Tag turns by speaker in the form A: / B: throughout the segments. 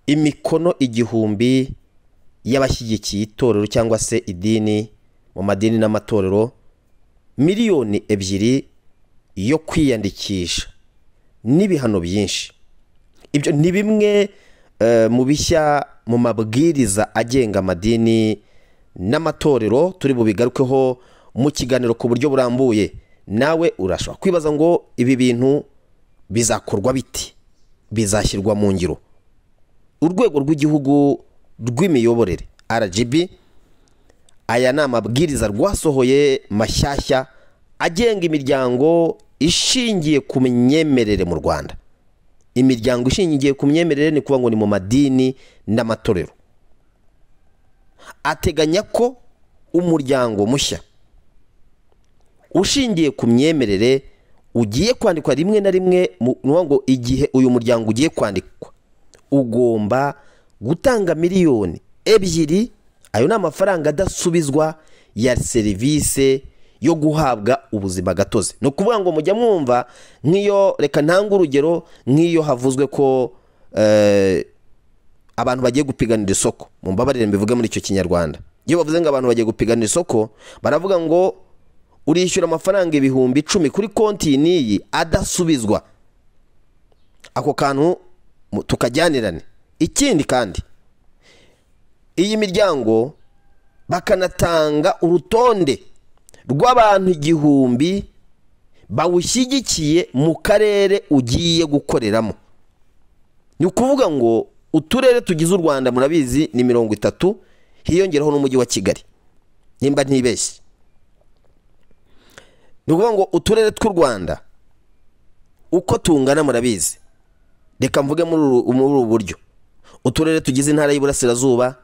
A: imikono igihumbi y'abashyigikiye itorero cyangwa se idini mu madini n'amatorero, miliyoni 2 yo kwiyandikisha n'ibihano byinshi. Ibyo ni bimwe mu bishya mu mabwiriza agenga amadini n'amatorero turi bubigarukeho mu kiganiro ku buryo burambuye. Nawe urashobora kwibaza ngo ibi bintu bizakorwa biti, bizashyirwa mu ngiro. Urwego rw'igihugu rw'imiyoborere RGB, aya ni amabwiriza rwasohoye mashyashya agenga imiryango ishingiye ku myemerere mu Rwanda. Imiryango ishingiye ku myemerere ni kuvuga ngo ni mu madini n'amatorero. Ateganya ko umuryango mushya ushingiye ku myemerere ugiye kwandikwa rimwe na rimwe, ngo igihe uyu muryango ugiye kwandikwa ugomba gutanga miliyoni 2. Ayo ni amafaranga adasubizwa ya serivisi yo guhabwa ubuzima gatozi. No kuvuga ngo mujya mwumva nk'iyo, reka ntanga urugero, nk'iyo havuzwe ko abantu bagiye gupiganira isoko, mu mbabarire mbivuge muri icyo kinyarwanda. Iyo bavuze ngo abantu bagiye gupiganira isoko, baravuga ngo urishyura amafaranga 10,000 kuri konti niyi adasubizwa. Ako kantu tukajyanirane. Ikindi kandi, iyi miryango bakanatanga urutonde rw'abantu 1,000 bawushyigikiye mu karere ugiye gukoreramo. Ni ukuvuga ngo uturere tugize u Rwanda murabizi ni 30, hiyongeraho n'umujyi wa Kigali nimba ntibeshye. Ni ukuvuga ngo uturere tw'u Rwanda uko tungana murabizi. Reka mvuge muri ubu buryo: uturere tugize intara y'Iburasirazuba,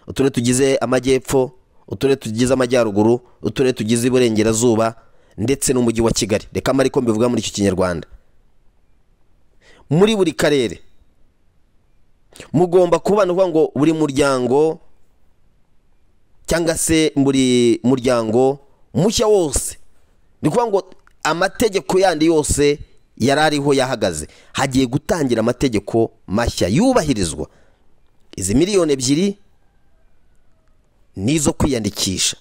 A: uturere tugize amajyepfo, uturere tugize amajyaruguru, uturere tugize iburengerazuba ndetse n'umujyi wa Kigali. Reka mariko mbivuga muri icyo kinyarwanda. Muri buri karere mugomba kubana uvuga ngo buri muryango cyangwa se buri muryango mushya wose, ni kuvuga ngo amategeko yandi yose yarariho yahagaze, hagiye gutangira amategeko mashya yubahirizwa. Izi miliyoni 2 nizo kwiyandikisha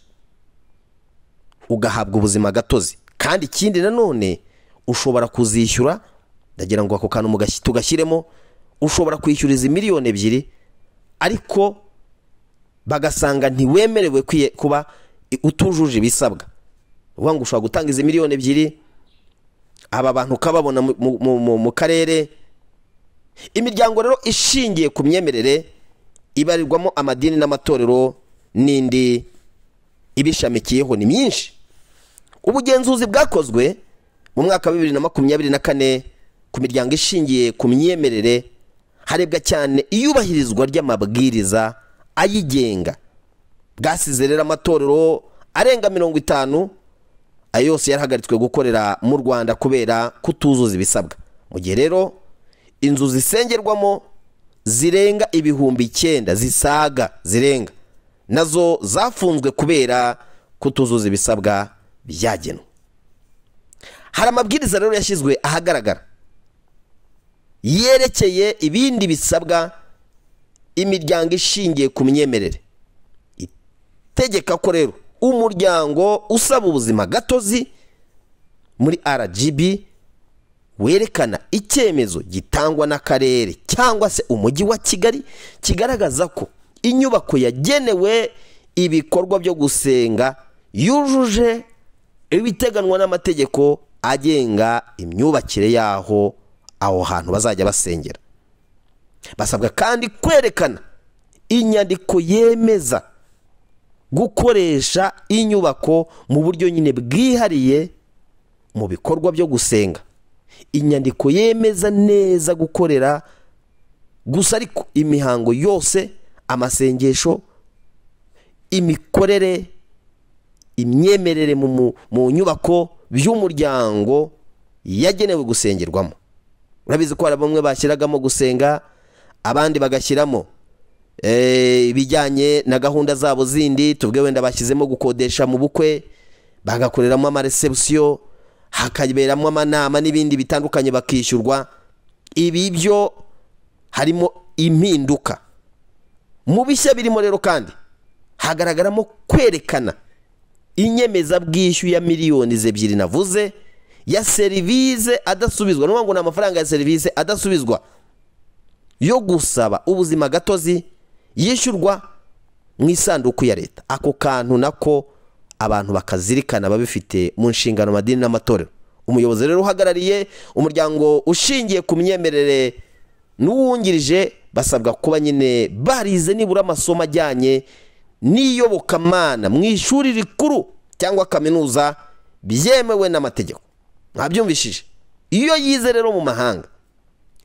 A: ugahabwa ubuzima gatozi. Kandi ikindi nanone ushobora kuzishyura, ndagira ngo ako kantu tugashyiremo, ushobora kwishyura izi miliyoni 2 ariko bagasanga ntiwemerewe kuba utujuje ibisabwa. Uvuga ngo ushobora gutanga izi miliyoni 2, aba bantu kababona mu karere. Imiryango rero ishingiye ku myemerere ibarirwamo amadini n'amatorero n'indi ibishamikiyeho ni myinshi. Ubugenzuzi bwakozwe mu mwaka wa 2024 ku miryango ishingiye ku myemerere harebwa cyane iyubahirizwa ry'amabwiriza ayigenga. Bwasize rero amatorero arenga 50 ayo yose yarahagaritswe gukorera mu Rwanda kubera kutuzuza ibisabwa. Mu gihe rero inzu zisengerwamo zirenga 9,000 zirenga nazo zafunzwe kubera kutuzuza ibisabwa byagenwe. Hari amabwiriza rero yashyizwe ahagaragara yerekeye ibindi bisabwa imiryango ishingiye ku myemerere. Itegeka ko rero umuryango usaba ubuzima gatozi muri RGB werekana icyemezo gitangwa n'akarere cyangwa se umujyi wa Kigali kigaragaza ko inyubako yagenewe ibikorwa byo gusenga yujuje ibiteganwa n'amategeko agenga imyubakire yaho aho hantu bazajya basengera. Basabwa kandi kwerekana inyandiko yemeza gukoresha inyubako mu buryo nyine bwihariye mu bikorwa byo gusenga. Inyandiko yemeza neza gukorera gusa ariko imihango yose, amasengesho, imikorere, imyemerere mu nyubako by'umuryango yagenewe gusengerwamo. Urabizi ko hari bamwe bashyiragamo gusenga, abandi bagashyiramo ibijyanye na gahunda zabo zindi. Tuvuge wenda bashyizemo gukodesha mu bukwe, bagakoreramo ama reception, hakaberamo amanama n'ibindi bitandukanye bakishyurwa. Ibi byo harimo impinduka. Mu bishya birimo rero kandi hagaragaramo kwerekana inyemezabwishyu ya miliyoni 2 navuze ya serivisi adasubizwa. N'ubwo ni amafaranga ya serivisi adasubizwa yo gusaba ubuzima gatozi yishyurwa mu isanduku ya leta. Ako kantu nako abantu bakazirikana babifite mu nshingano amadini n'amatorero. Umuyobozi rero uhagarariye umuryango ushingiye ku myemerere n'uwungirije basabwa kuba nyine barize nibura amasomo ajyanye n'iyobokamana mu ishuri rikuru cyangwa kaminuza byemewe n'amategeko. Mwabyumvishije? Iyo yize rero mu mahanga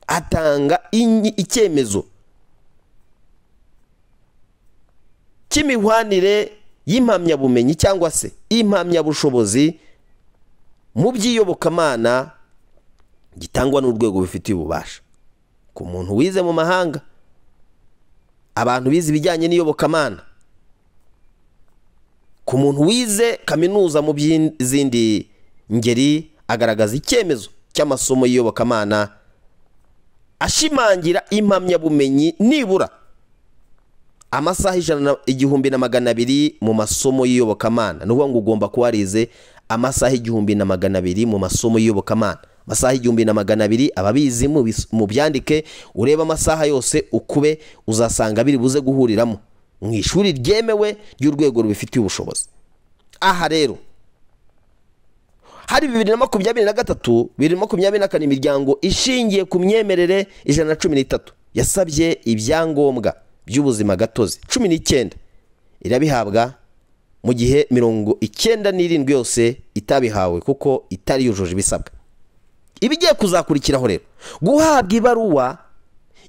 A: atanga icyemezo cy'imihwanire y'impamyabumenyi cyangwa se impamyabushobozi mu by'iyobokamana gitangwa n'urwego bifitiye ububasha. Ku muntu wize mu mahanga, abantu bize ibijyanye n'iyobokamana, ku muntu wize kaminuza mu by'izindi ngeri agaragaza icyemezo cy'amasomo y'iyobokamana ashimangira impamyabumenyi nibura amasaha 1,200 mu masomo y'iyobokamana. N'ubwo ngo ugomba kuba warize amasaha 1,200 mu masomo y'iyobokamana. Amasaha 1,200 ababizi mu byandike ureba amasaha yose ukube uzasanga biri buze guhuriramo mu ishuri ryemewe ry'urwego rubifitiye ubushobozi. Aha rero hari 2023 2024 imiryango ishingiye ku myemerere 113 yasabye ibyangombwa by'ubuzima gatozi 19 irabihabwa, mu gihe 97 yose itabihawe kuko itari yujuje ibisabwa. Ibigiye kuzakurikiraho rero guhabwa ibaruwa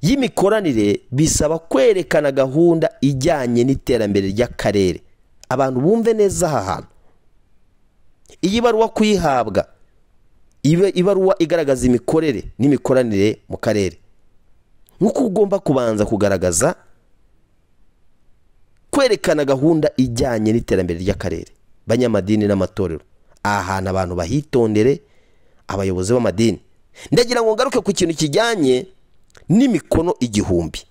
A: y'imikoranire bisaba kwerekana gahunda ijyanye n'iterambere ry'akarere. Abantu bumve neza aha hantu, iyi baruwa kuyihabwa ibaruwa igaragaza imikorere n'imikoranire mu karere, nuko ugomba kubanza kugaragaza kwerekana gahunda ijyanye n'iterambere ry'akarere. Banyamadini n'amatorero, ahantu abantu bahitondere, abayobozi b'amadini. Ndagira ngo ngaruke ku kintu kijyanye n'imikono 1000.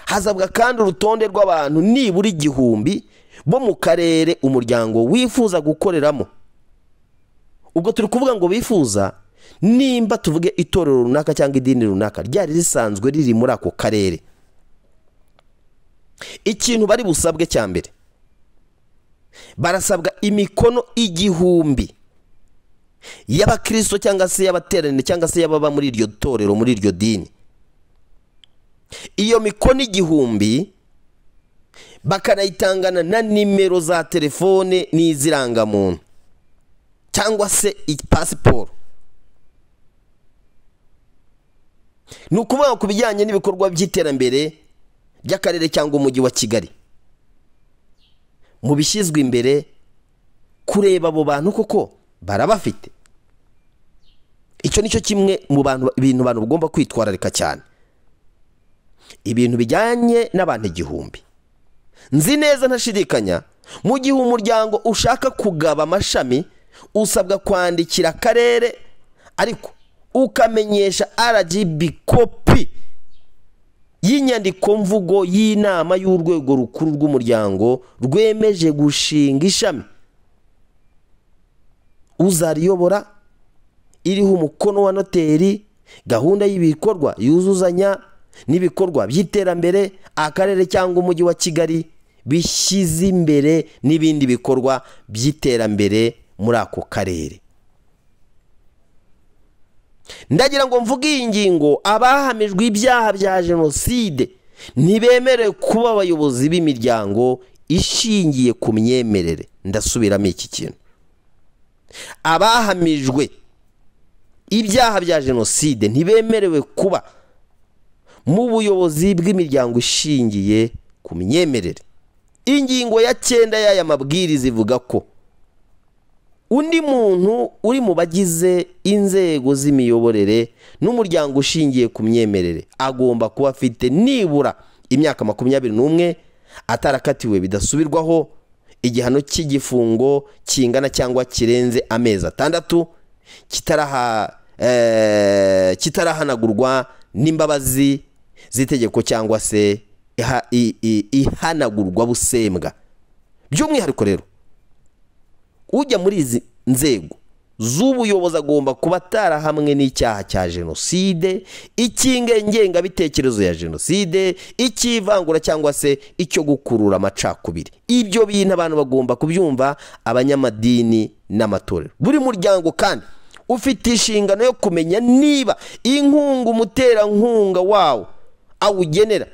A: Hazabwa kandi urutonde rw'abantu nibura 1000 bo mu karere umuryango wifuza gukoreramo. Ubwo turi kuvuga ngo bifuza nimba tuvuge itorero runaka cyangwa idini runaka ryari risanzwe riri muri ako karere. Ikintu bari busabwe cya mbere, barasabwa imikono 1000 y'abakristo cyangwa se y'abaterane cyangwa se y'ababa muri iryo torero muri iryo dini. Iyo mikono 1000 bakanayitangana na nimero za telefone n'izirangamuntu cyangwa se pasiporo. Nukuvuga ku bijyanye n'ibikorwa by'iterambere by'akarere cyangwa umujyi wa Kigali, mu bishyizwe imbere kureba abo bantu koko barabafite. Icyo nicyo kimwe mu ibintu abantu bagomba kwitwararika cyane. Ibintu bijyanye n'abantu 1000, nzi neza ntashidikanya mu gihe umuryango ushaka kugaba amashami usabwa kwandikira akarere, ariko ukamenyesha RGB kopi y'inyandiko mvugo y'inama y'urwego rukuru rw'umuryango rwemeje gushinga ishami. Uzariyobora iriho umukono wa noteri, gahunda y'ibikorwa yuzuzanya n'ibikorwa by'iterambere akarere cyangwa umujyi wa Kigali bishyize imbere n'ibindi bikorwa by'iterambere muri ako karere. Ndagira ngo mvuge iyi ngingo, abahamijwe ibyaha bya jenoside ntibemerewe kuba abayobozi b'imiryango ishingiye ku myemerere. Ndasubiramo iki kintu, abahamijwe ibyaha bya jenoside ntibemerewe kuba mu buyobozi bw'imiryango ishingiye ku myemerere. Ingingo ya 9 y'aya mabwiriza ivuga ko undi muntu uri mu bagize inzego z'imiyoborere n'umuryango ushingiye ku myemerere agomba kuba afite nibura imyaka 21, atarakatiwe bidasubirwaho igihano cy'igifungo kingana cyangwa kirenze amezi 6, kitarahanagurwa n'imbabazi z'itegeko cyangwa se ihanagurwa busembwa. By'umwihariko rero ujya muri izi nzego z'ubuyobozi agomba kuba atarahamwe n'icyaha cya jenoside, icy'ingengabitekerezo ya jenoside, icy'ivangura cyangwa se icyo gukurura amacakubiri. Ibyo bintu abantu bagomba kubyumva, abanyamadini n'amatorero. Buri muryango kandi ufite inshingano yo kumenya niba inkunga umuterankunga wawo awugenera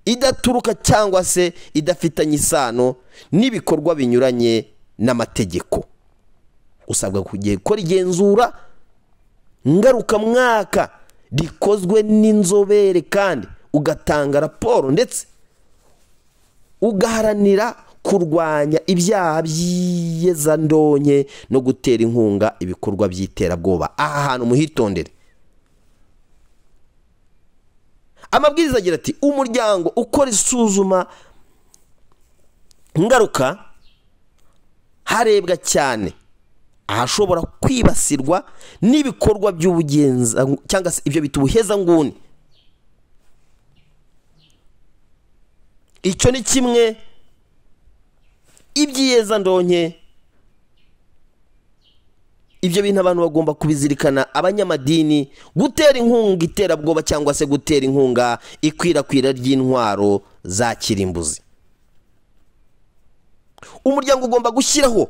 A: idaturuka cyangwa se idafitanye isano n'ibikorwa binyuranye n'amategeko. Usabwa gukora igenzura ngarukamwaka rikozwe n'inzobere kandi ugatanga raporo, ndetse ugaharanira kurwanya ibyaha by'iyezandonke no gutera inkunga ibikorwa by'iterabwoba. Aha hantu muhitondere. Amabwiriza agira ati umuryango ukora isuzuma ngaruka harebwa cyane ahashobora kwibasirwa n'ibikorwa by'ubugenza cyangwa se ibyo bita ubuhezanguni. Icyo ni kimwe iby'iyezandonke. Ibyo bintu abantu bagomba kubizirikana, abanyamadini, gutera inkunga iterabwoba cyangwa se gutera inkunga ikwirakwira ry'intwaro za kirimbuzi. Umuryango ugomba gushyiraho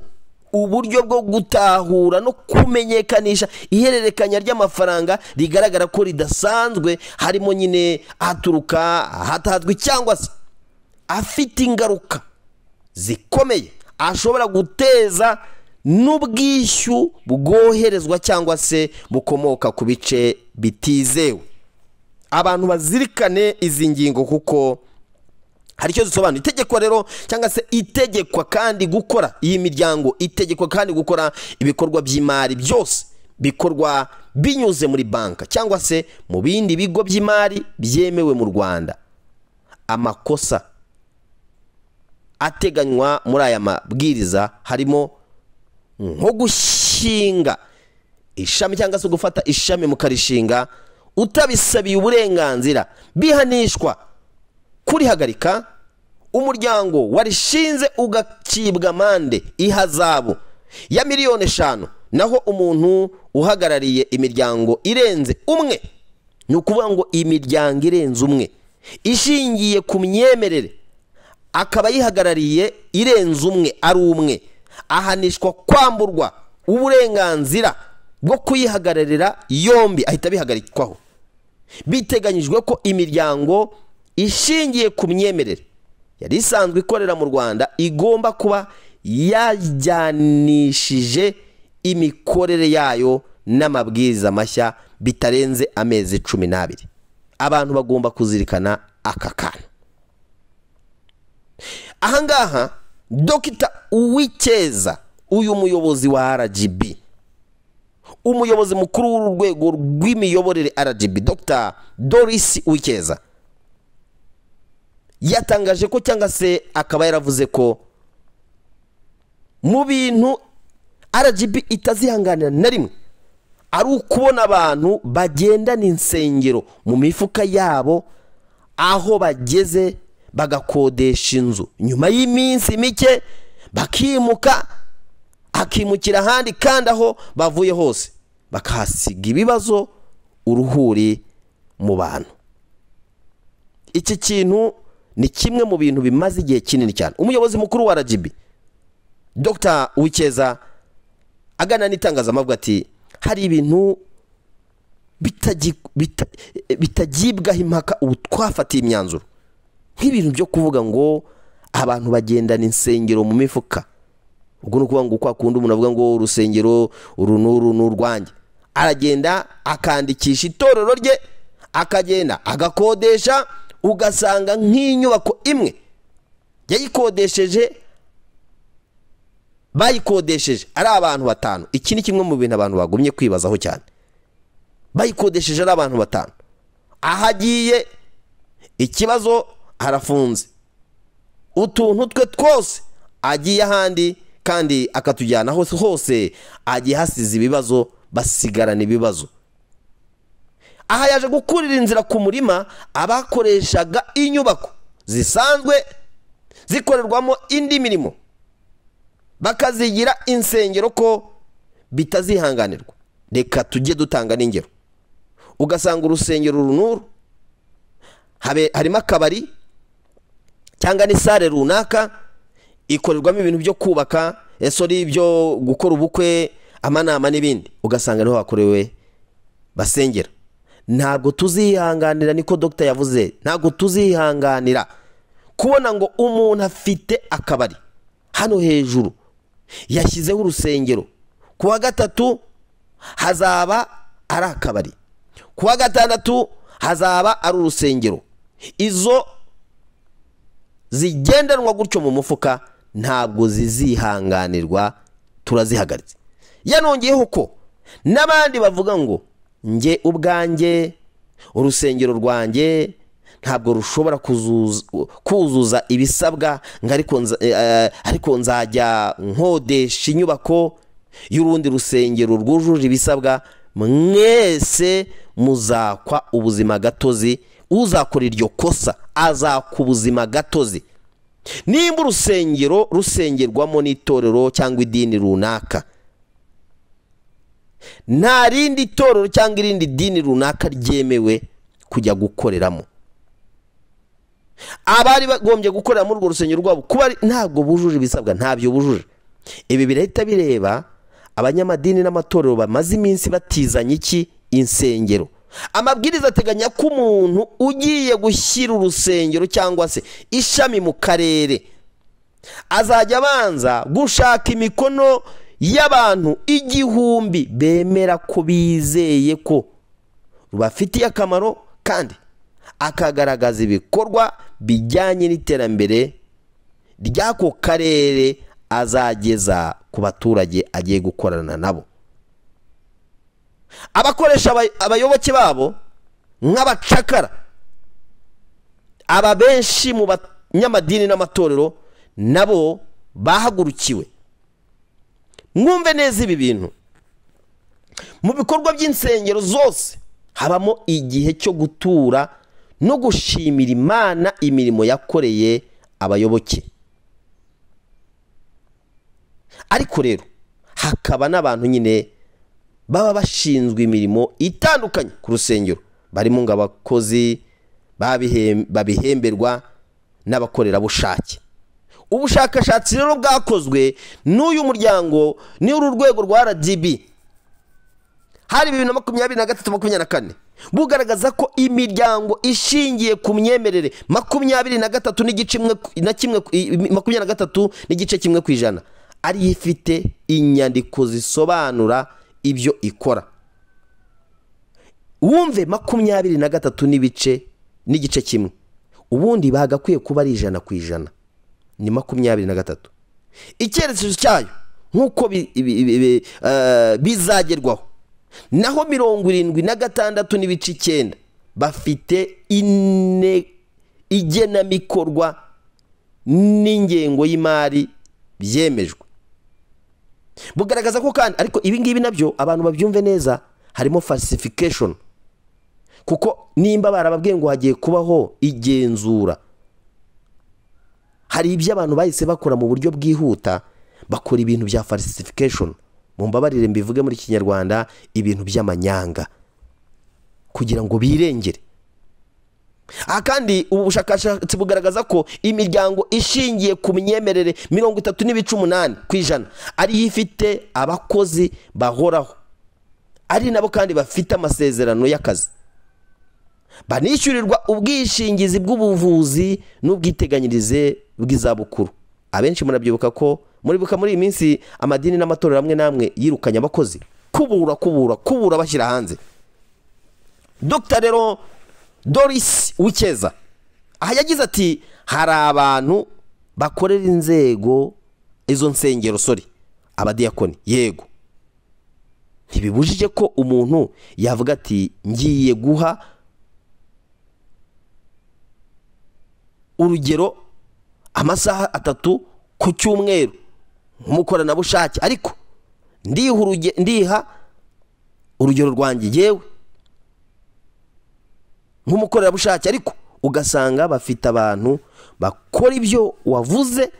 A: uburyo bwo gutahura no kumenyekanisha ihererekanya ry'amafaranga rigaragara ko ridasanzwe, harimo nyine ahaturuka, ahatazwi cyangwa se afite ingaruka zikomeye ashobora guteza n'ubwishyu bwoherezwa cyangwa se bukomoka ku bice bitizewe. Abantu bazirikane izi ngingo kuko hari icyo zisobanura. Itegeko rero cyangwa se itegekwa kandi gukora, iyi miryango itegekwa kandi gukora ibikorwa by'imari byose bikorwa binyuze muri banka cyangwa se mu bindi bigo by'imari byemewe mu Rwanda. Amakosa ateganywa muri aya mabwiriza harimo nko gushinga ishami cyangwa se gufata ishami mukarishinga utabisabiye uburenganzira, bihanishwa kurihagarika. Umuryango warishinze ugacibwa amande ihazabu ya miliyoni 5, naho umuntu uhagarariye imiryango irenze umwe, ni ukuvuga ngo imiryango irenze umwe ishingiye ku myemerere akaba yihagarariye irenze umwe ari umwe, ahanishwa kwamburwa uburenganzira bwo kuyihagararira yombi, ahita bihagarikwaho. Biteganyijwe ko imiryango ishingiye ku myemerere yari isanzwe ikorera mu Rwanda igomba kuba yajyanishije imikorere yayo n'amabwiriza mashya bitarenze amezi 12. Abantu bagomba kuzirikana aka kantu. Ahangaha Dr. Uwicyeza, uyu muyobozi wa RGB, umuyobozi mukuru w'urwego rw'imiyoborere RGB, Dr. Doris Uwicyeza, yatangaje ko cyangwa se akaba yaravuze ko mu bintu RGB itazihanganira na rimwe ari ukubona abantu bagendana insengero mu mifuka yabo, aho bageze bagakodesha inzu nyuma y'iminsi mike bakimuka, akimukira ahandi, kandi aho bavuye hose bakahasiga ibibazo, uruhuri mu bantu. Iki kintu ni kimwe mu bintu bimaze igihe kinini cyane. Umuyobozi mukuru wa RGB Dr. Uwicyeza agana n'itangazamakuru ati hari ibintu bitagibwaho impaka ubu twafatiye imyanzuro, nk'ibintu byo kuvuga ngo abantu bagendana insengero mu mifuka. Ubwo nukuvuga ngo kwa kundi umuntu avuga ngo urusengero uru n'urwanjye, aragenda akandikisha itorero rye, akagenda agakodesha, ugasanga nk'inyubako imwe bayikodesheje ari abantu 5. Iki ni kimwe mu bintu abantu bagumye kwibazaho cyane. Bayikodesheje ari abantu 5, ahagiye ikibazo harafunze, utuntu twe twose agiye ahandi, kandi akatujyana hose agiye hasize ibibazo, basigarana ibibazo. aha yaje gukurira inzira ku murima abakoreshaga inyubako zisanzwe zikorerwamo indi mirimo bakazigira insengero ko bitazihanganirwa. Reka tujye dutanga n'ingero. Ugasanga urusengero runuru harimo akabari cyangwa ni sale runaka ikorerwamo ibintu byo kubaka, esori byo gukora ubukwe, amanama n'ibindi, ugasanga niho hakorewe basengera. Ntabwo tuzihanganira, niko Dr. yavuze, ntabwo tuzihanganira kubona ngo umuntu afite akabari hano hejuru yashyizeho urusengero, kuwa gatatu hazaba ari akabari, kuwa gatandatu hazaba ari urusengero. Izo zigendanwa gutyo mu mufuka ntabwo zizihanganirwa, turazihagaritse. Yanongeyeho ko n'abandi bavuga ngo nge ubwanjye urusengero rwanjye ntabwo rushobora kuzuza ibisabwa, ariko nzajya nkodesha inyubako y'urundi rusengero rwujuje ibisabwa. Mwese muzakwa ubuzima gatozi, uzakora iryo kosa azakwa ubuzima gatozi. Nimba urusengero rusengerwamo n'itorero cyangwa idini runaka, nta rindi torero cyangwa irindi dini runaka ryemewe kujya gukoreramo. Abari bagombye gukorera muri urwo rusengero rwabo kuba ntabwo bujuje ibisabwa, ntabyo bujuje. Ibi birahita bireba abanyamadini n'amatorero bamaze iminsi batizanye iki insengero. Amabwiriza ateganya ko umuntu ugiye gushyira urusengero cyangwa se ishami mu karere azajya abanza gushaka imikono y'abantu 1000 bemera ko bizeye ko rubafitiye akamaro, kandi akagaragaza ibikorwa bijyanye n'iterambere ry'ako karere azageza ku baturage agiye gukorana nabo. Abakoresha abayoboke babo nk'abacakara, aba benshi mu banyamadini n'amatorero nabo bahagurukiwe. Mwumve neza ibi bintu, mu bikorwa by'insengero zose habamo igihe cyo gutura no gushimira Imana imirimo yakoreye abayoboke. Ariko rero hakaba n'abantu nyine baba bashinzwe imirimo itandukanye ku rusengero, barimo ngo abakozi babihemberwa n'abakorera bushake. Ubushakashatsi rero bwakozwe n'uyu muryango ni uru rwego rwa RGB hari 2023-2024 bugaragaza ko imiryango ishingiye ku myemerere 23.1% ari ifite inyandiko zisobanura ibyo ikora. Wumve 23.1%, ubundi bagakwiye kuba ari 100%, ni 23. Icyerekezo cyayo nkuko bizagerwaho, naho 76.9 bafite igenamikorwa n'ingengo y'imari byemejwe. Bugaragaza ko kandi ariko ibi ngibi nabyo abantu babyumve neza harimo falsification, kuko nimba barababwiye ngo hagiye kubaho igenzura, hari ibyo abantu bahise bakora mu buryo bwihuta, bakora ibintu bya falsification. Mumbabarire mbivuge muri Kinyarwanda, ibintu by'amanyanga kugira ngo birengere. Kandi ubushakashatsi bugaragaza ko imiryango ishingiye ku myemerere 38% ari ifite abakozi bahoraho, ari nabo kandi bafite amasezerano y'akazi, banishyurirwa ubwishingizi bw'ubuvuzi n'ubwiteganyirize bw'izabukuru. Abenshi murabyibuka ko muri iyi minsi amadini n'amatorero amwe namwe yirukanye abakozi, kubura bashyira hanze. Dr. rero Doris Wikeza aha yagize ati hari abantu bakorera inzego izo nsengero abadiyakoni, yego ntibibujije ko umuntu yavuga ati ngiye guha urugero amasaha 3 ku cyumweru nk'umukoranabushake, ariko ndiha urugero rwanjye yewe nk'umukorerabushake, ariko ugasanga bafite abantu bakora ibyo wavuze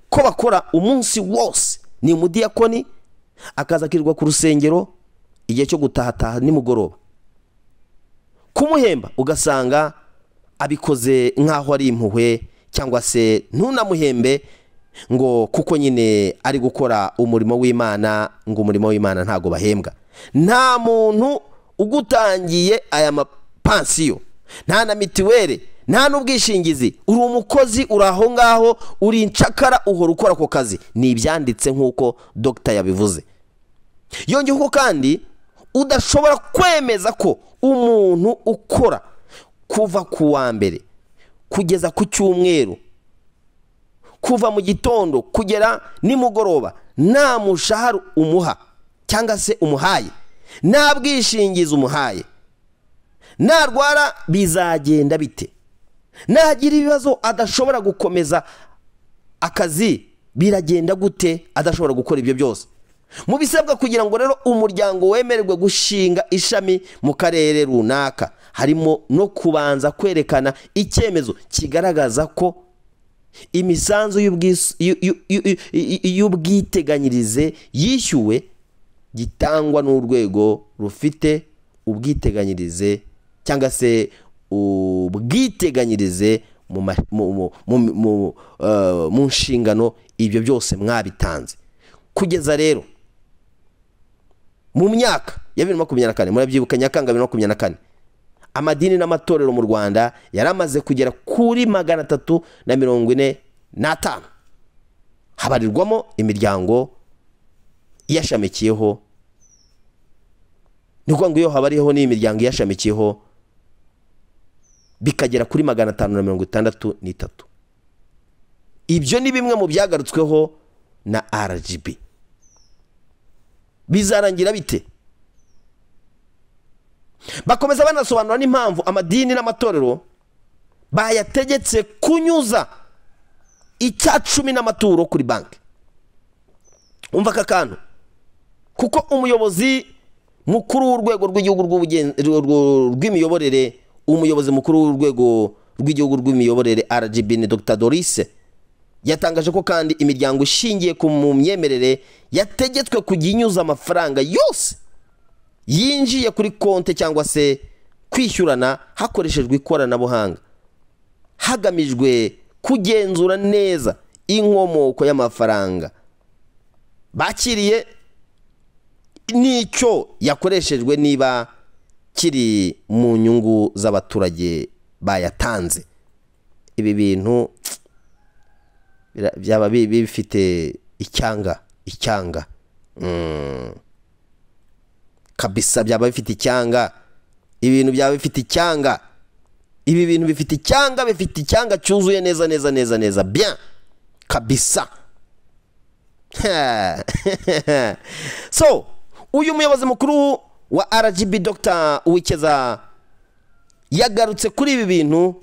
A: ko bakora umunsi wose. Ni umudiyakoni akaza akirirwa ku rusengero igihe cyo gutahataha nimugoroba, kumuhemba ugasanga abikoze nk'aho ari impuhwe, cyangwa se ntunamuhembe ngo kuko nyine ari gukora umurimo w'Imana, ngo umurimo w'Imana ntago bahembwa. Nta muntu ugutangiye aya mapansiyo, nta na mitiwere, nta n'ubwishingizi, uri umukozi, uri aho ngaho, uri incakara, uhora ukora ako kazi. Ni ibyanditse nk'uko Dr. yabivuze. Yongeyeho kandi udashobora kwemeza ko umuntu ukora kuva ku wa mbere kugeza ku cyumweru, kuva mu gitondo kugera nimugoroba, nta mushahara umuha cyangwa se umuhaye, nta bwishingizi umuhaye, narwara bizagenda bite, nagira ibibazo adashobora gukomeza akazi biragenda gute adashobora gukora ibyo byose. Mu bisabwa kugira ngo rero umuryango wemererwe gushinga ishami mu karere runaka, harimo no kubanza kwerekana icyemezo kigaragaza ko imisanzu y'ubwiteganyirize yishyuwe gitangwa n'urwego rufite ubwiteganyirize cyangwa se ubwiteganyirize mu nshingano. Ibyo byose mwabitanze kugeza rero mu myaka ya 2024. Murabyibuka Nyakanga 2024 amadini n'amatorero mu Rwanda yaramaze kugera kuri 345, habarirwamo imiryango yashamikiyeho. Nuko ngo iyo habariho n'imiryango yashamikiyeho bikagera kuri 563. Ibyo ni bimwe mu byagarutsweho na RGB. Bizarangira bite? Bakomeza banasobanura n'impamvu amadini n'amatorero bayategetse kunyuza icyacumi n'amaturo kuri banki. Umva aka kantu, kuko umuyobozi mukuru w'urwego rw'igihugu rw'imiyoborere, umuyobozi mukuru w'urwego rw'igihugu rw'imiyoborere RGB ni Dr. Doris yatangaje ko kandi imiryango ishingiye ku myemerere yategetswe kujya inyuza amafaranga yose yinjiye kuri konti cyangwa se kwishyurana hakoreshejwe ikoranabuhanga, hagamijwe kugenzura neza inkomoko y'amafaranga bakiriye n'icyo yakoreshejwe, niba kiri mu nyungu z'abaturage bayatanze. Ibi bintu byaba bifite icyanga kabisa, byaba bifite icyanga. Ibintu byaba bifite icyanga, ibi bintu bifite icyanga cyuzuye neza bien kabisa. So uyu muyobozi mukuru wa RGB Dr. Uwikeza yagarutse kuri ibi bintu,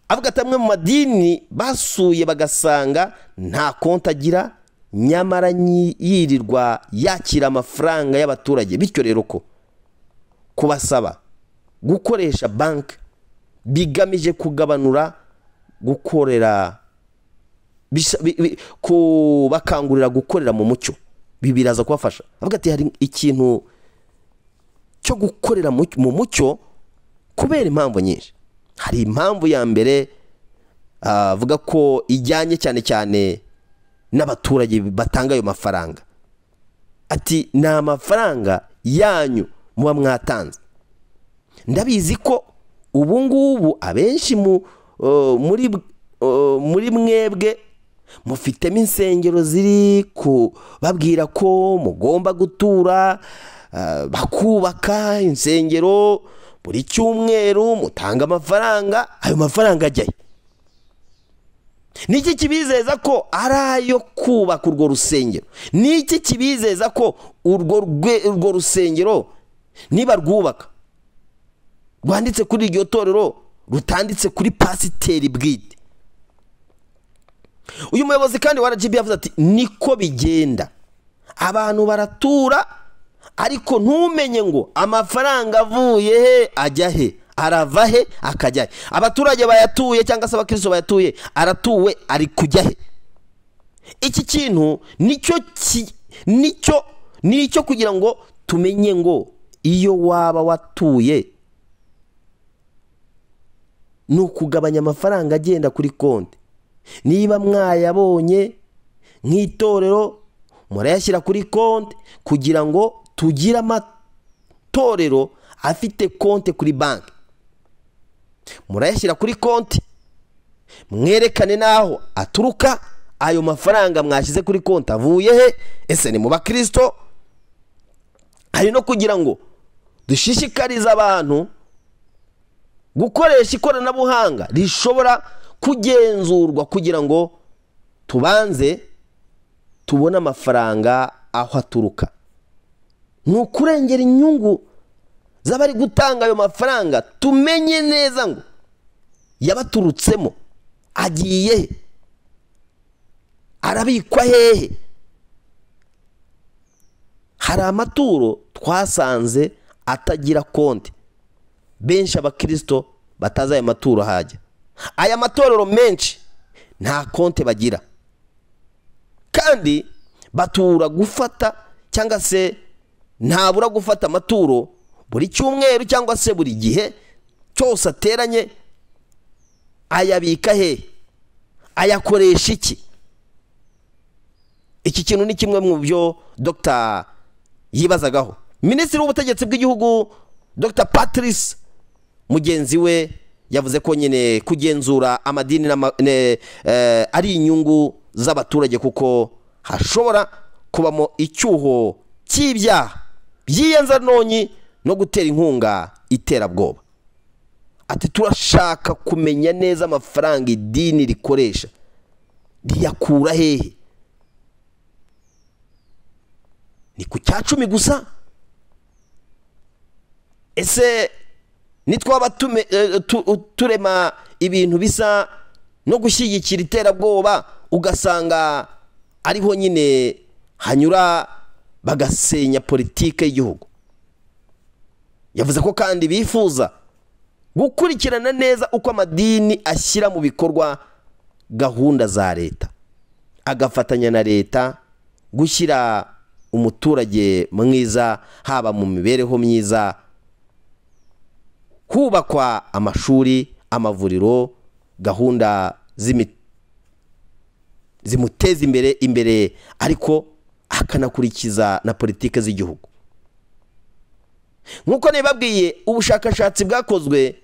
A: avuga ati amwe mu madini basuye bagasanga nta konti agira, nyamara yirirwa yakira amafaranga y'abaturage. Bityo rero ko kubasaba gukoresha banki bigamije kugabanura gukorera, bakangurira gukorera mu mucyo, bibiraza kubafasha. Avuga ati hari ikintu cyo gukorera mu mucyo kubera impamvu nyinshi. Hari impamvu ya mbere avuga ko ijyanye cyane n'abaturage batanga ayo mafaranga. Ati ni amafaranga yanyu muba mwatanze. Ndabizi ko ubu ngubu abenshi muri mwebwe mufitemo insengero ziri kubabwira ko mugomba gutura, bakubaka insengero buri cyumweru, mutanga amafaranga. Ayo mafaranga ajyayo niki kibizeza ko ari ayo kubaka urwo rusengero? Niki kibizeza ko urwo rusengero niba rwubaka rwanditse kuri iryo torero, rutanditse kuri pasiteri bwite? Uyu muyobozi kandi wa RGB yavuze ati niko bigenda, abantu baratura ariko ntumenye ngo amafaranga avuye he ajya he, arava he akajya he? Abaturage bayatuye cyangwa se abakristo bayatuye, aratuwe ari kujya he? Iki kintu nicyo kugira ngo tumenye ngo iyo waba watuye ni ukugabanya amafaranga agenda kuri konti. Niba mwayabonye nk'itorero murayashyira kuri konti kugira ngo tugire amatorero afite konti kuri banki. Murayashyira kuri konti, mwerekane naho aturuka. Ayo mafaranga mwashyize kuri konti avuye he? Ese ni mu bakristo? Hari no kugira ngo dushishikarize abantu gukoresha ikoranabuhanga rishobora kugenzurwa kugira ngo tubanze tubone amafaranga aho aturuka. Ni ukurengera inyungu z'abari gutanga ayo mafaranga, tumenye neza ngo yabaturutsemo agiye he, arabikwa hehe. Hari amaturo twasanze atagira konti, benshi abakristo bataza aya maturo hajya. Aya matorero menshi nta konti bagira, kandi batura gufata cyangwa se ntabura gufata amaturo buri cyumweru cyangwa se buri gihe cyose ateranye. Ayabika he? Ayakoresha iki? Iki kintu ni kimwe mu byo Dr. yibazagaho. Minisitiri w'ubutegetsi bw'igihugu Dr. Patrice mugenzi we yavuze ko nyine kugenzura amadini ari inyungu z'abaturage, kuko hashobora kubamo icyuho cy'ibyaha by'iyanzanonyi no gutera inkunga iterabwoba. Ati turashaka kumenya neza amafaranga idini rikoresha riyakura hehe. Ni ku cya 10 gusa? Ese nitwaba turema ibintu bisa no gushyigikira iterabwoba, ugasanga ariho nyine hanyura bagasenya politike y'igihugu. Yavuze ko kandi bifuza gukurikirana neza uko amadini ashyira mu bikorwa gahunda za leta, agafatanya na leta gushyira umuturage mwiza, haba mu mibereho myiza, hubakwa amashuri, amavuriro, gahunda zimuteza imbere, ariko akanakurikiza na politike z'igihugu. Nkuko nibabwiye, ubushakashatsi bwakozwe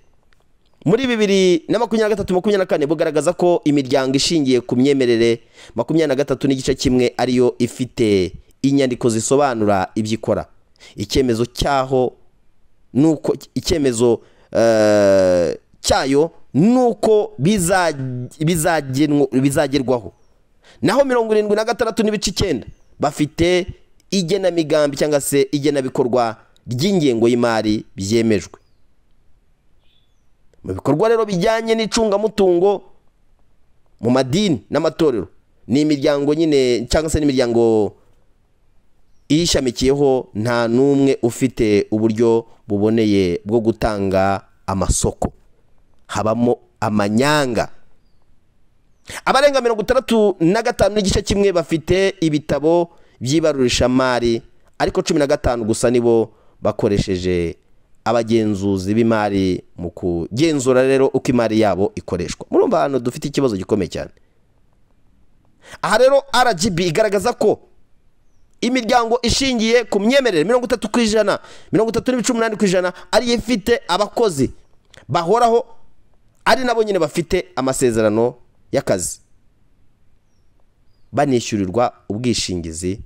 A: muri 2023-2024 bugaragaza ko imiryango ishingiye ku myemerere 23.1% ariyo ifite inyandiko zisobanura ibyikora. Icyemezo cyaho nuko cyayo nuko bizagerwaho. Naho 76.9% bafite igenamigambi cyangwa se igenabikorwa ry'ingengo y'imari byemejwe. Mu bikorwa rero bijyanye n'icungamutungo mu madini n'amatorero, ni imiryango nyine cyangwa se n'imiryango ishamikiyeho, nta numwe ufite uburyo buboneye bwo gutanga amasoko, habamo amanyanga. Abarenga 65.1% bafite ibitabo by'ibarurishamari, ariko 15 gusa nibo bakoresheje abagenzuzi b'imari mu kugenzura rero uko imari yabo ikoreshwa. Murumva hano dufite ikibazo gikomeye cyane. Aha rero RGB igaragaza ko imiryango ishingiye ku myemerere 30%, 38% ari ifite abakozi bahoraho, ari nabo nyine bafite amasezerano y'akazi, banishyurirwa ubwishingizi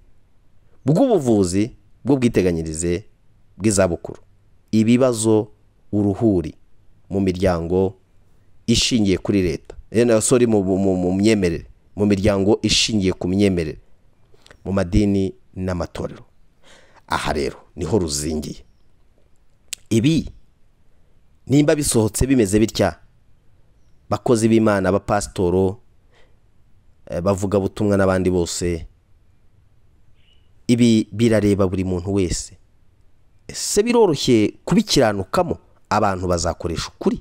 A: bw'ubuvuzi bw'ubwiteganyirize bw'izabukuru. Ibibazo uruhuri mu miryango ishingiye kuri leta, mu myemerere, mu miryango ishingiye ku myemerere, mu madini n'amatorero. Aha rero niho ruzingiye. Ibi nimba bisohotse bimeze bitya, bakozi b'Imana, abapasitoro, bavuga butumwa n'abandi bose, ibi birareba buri muntu wese. Ese biroroshye kubikiranukamo abantu bazakoresha ukuri.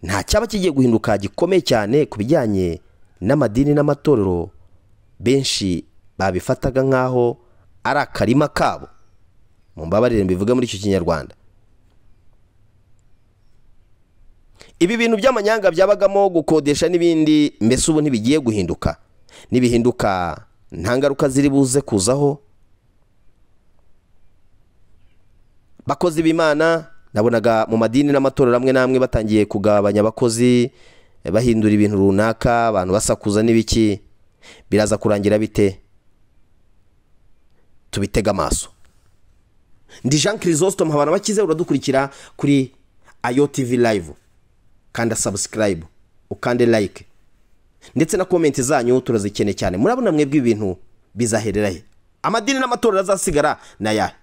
A: Nta cyaba kigiye guhinduka gikomeye cyane ku bijyanye n'amadini n'amatorero benshi babifataga nkaho ari akarima kabo. Mu mbabarire mbivuga muri icyo kinyarwanda. Ibi bintu by'amanyanga byabagamo gukodesha n'ibindi mbese ubu ntibigiye guhinduka. Nibihinduka nta ngaruka ziri buze kuzaho. Bakozi b'Imana nabonaga mu madini n'amatorero amwe namwe batangiye kugabanya abakozi, bahindura ibintu runaka, abantu basakuza n'ibiki. Biraza kurangira bite? Tubitega amaso. Ndi Jean Chrysostome Habana bakize, uradukurikira kuri Ayo TV Live. Kanda subscribe, ukande like, ndetse na comment zanyu turazikeneye cyane. Murabona mwebwe ibintu bizaherera he? Amadini n'amatorero azasigara na yahe?